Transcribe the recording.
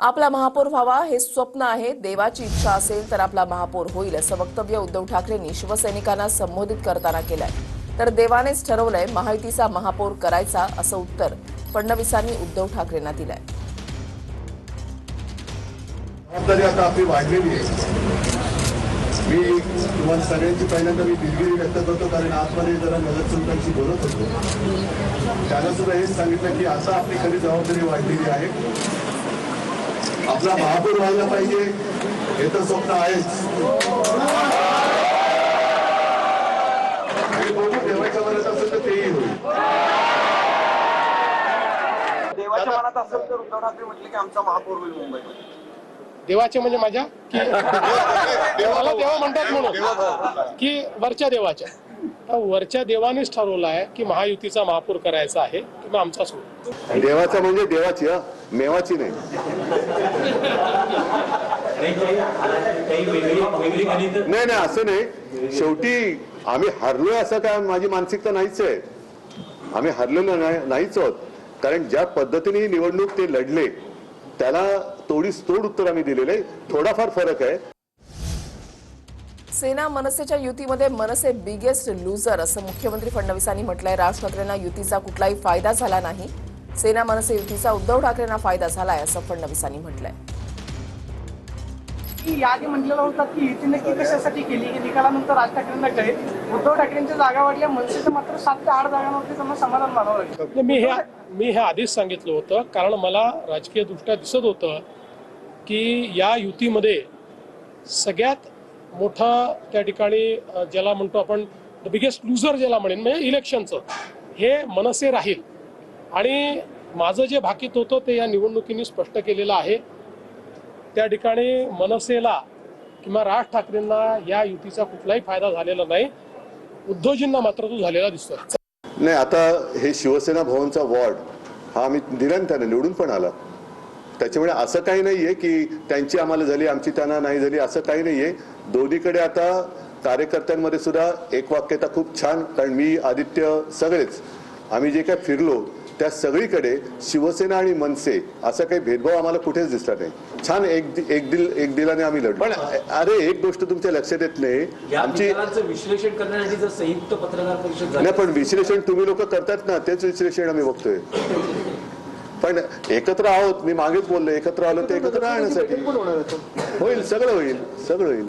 आपला महापौर व्हावा हे स्वप्न आहे, देवाची इच्छा असेल तर आपला महापौर होईल असं वक्तव्य उद्धव ठाकरेंनी शिवसैनिकांना संबोधित करताना केलंय। तर देवानेच ठरवलंय महायुतीचा महापौर करायचा असं उत्तर फडणवीसांनी उद्धव ठाकरेंना दिलंय। जबाबदारी आता आपली वाढलेली आहे। मी तुम्हाला सगळ्यांची पहिल्यांदा मी दिलगिरी व्यक्त करतो, कारण आजमध्ये जरा नगरसेवकांशी बोलत होतो, त्याला सुद्धा हेच सांगितलं की आता आपली खरी जबाबदारी वाढलेली आहे। आपला महापौर व्हायला पाहिजे हे तर स्वप्न आहेच, आणि बघू देवाच्या मनात असेल तर तेही होईल। देवाच्या मनात असेल तर उद्धव ठाकरे म्हटले की आमचा महापौर होईल मुंबईमध्ये। देवाचे म्हणजे माझ्या की देवाला देवा म्हणतात म्हणून की वरच्या देवाच्या, वरच्या देवानेच ठरवलं आहे की महायुतीचा महापौर करायचा आहे किंवा आमचा सोड। देवाचा म्हणजे देवाची, मेवाची नाही। नाही नाही असं नाही, शेवटी आम्ही हरलोय असं काय माझी मानसिकता नाहीच आहे। आम्ही हरलेलो नाहीच आहोत, कारण ज्या पद्धतीने ही निवडणूक ते लढले त्याला तोडीस तोड उत्तर आम्ही दिलेलं आहे। थोडाफार फरक आहे। सेना मनसेच्या युतीमध्ये मनसे बिगेस्ट लूजर असं मुख्यमंत्री फडणवीसांनी म्हटलंय। राज ठाकरेंना युतीचा कुठलाही फायदा झाला नाही, सेना मनसे युतीचा उद्धव ठाकरेंना फायदा झालाय असं फडणवीसांनी म्हटलंय। याआधी म्हटलेलं होतं की युती नक्की कशासाठी केली, की निकालानंतर राज ठाकरेंना कळेल। उद्धव ठाकरेंच्या जागा वाढल्या, मनसेचं मात्र 7 ते 8 जागांवरती त्यांना समाधान मानावं लागलं। मी हे आधीच सांगितलं होतं, कारण मला राजकीय दृष्ट्या दिसत होतं की या युतीमध्ये सगळ्यात मोठा त्या ठिकाणी ज्याला म्हणतो आपण द बिगेस्ट लूजर ज्याला म्हणेन म्हणजे इलेक्शनचं, हे मनसे राहील। आणि माझं जे भाकीत होतं ते या निवडणुकीने स्पष्ट केलेलं आहे। त्या ठिकाणी मनसेला किंवा राज ठाकरेंना या युतीचा कुठलाही फायदा झालेला नाही, उद्धवजींना मात्र तो झालेला दिसतोय। नाही, आता हे शिवसेना भवनचा वॉर्ड हा आम्ही दिला ना, त्याने निवडून पण आला। त्याच्यामुळे असं काही नाहीये की त्यांची आम्हाला झाली आमची त्यांना नाही झाली, असं काही नाहीये। दोन्हीकडे आता कार्यकर्त्यांमध्ये सुद्धा एक वाक्यता खूप छान, कारण मी आदित्य सगळेच आम्ही जे काय फिरलो त्या सगळीकडे शिवसेना आणि मनसे असा काही भेदभाव आम्हाला कुठेच दिसला नाही। छान एक दिलाने आम्ही लढलो। पण अरे एक गोष्ट तुमच्या लक्षात येत नाही, आमची विश्लेषण करण्यासाठी जर संयुक्त पत्रकार परिषद नाही, पण विश्लेषण तुम्ही लोक करतात ना, तेच विश्लेषण आम्ही बघतोय। पण एकत्र आहोत, मी मागेच बोललो, एकत्र आलो ते एकत्र राहण्यासाठी होईल, सगळं होईल, सगळं होईल।